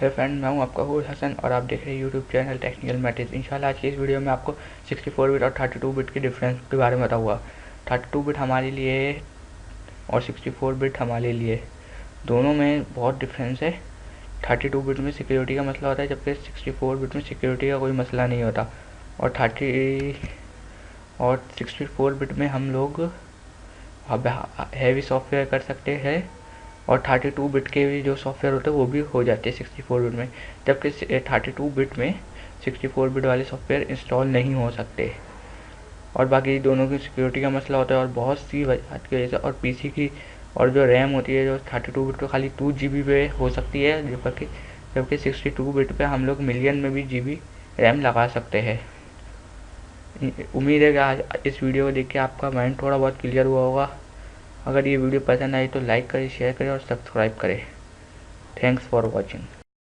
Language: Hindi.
हे फ्रेंड, मैं हूं आपका होस्ट हसन और आप देख रहे हैं यूट्यूब चैनल टेक्निकल मैटर्स। इंशाल्लाह आज की इस वीडियो में आपको 64 बिट और 32 बिट के डिफरेंस के बारे में बताऊंगा। 32 बिट हमारे लिए और 64 बिट हमारे लिए दोनों में बहुत डिफरेंस है। 32 बिट में सिक्योरिटी का मसला होता है, जबकि 64 बिट में सिक्योरिटी का कोई मसला नहीं होता। और 64 बिट में हम लोग हैवी सॉफ्टवेयर कर सकते हैं और 32 बिट के भी जो सॉफ्टवेयर होते हैं वो भी हो जाते हैं 64 बिट में, जबकि 32 बिट में 64 बिट वाले सॉफ्टवेयर इंस्टॉल नहीं हो सकते। और बाकी दोनों की सिक्योरिटी का मसला होता है और बहुत सी वजह की वजह से। और पीसी की और जो रैम होती है जो 32 बिट पे खाली 2 GB पे हो सकती है, जबकि 62 बिट पे हम लोग मिलियन में भी GB रैम लगा सकते हैं। उम्मीद है कि आज इस वीडियो को देख के आपका माइंड थोड़ा बहुत क्लियर हुआ होगा। अगर ये वीडियो पसंद आई तो लाइक करें, शेयर करें और सब्सक्राइब करें। Thanks for watching.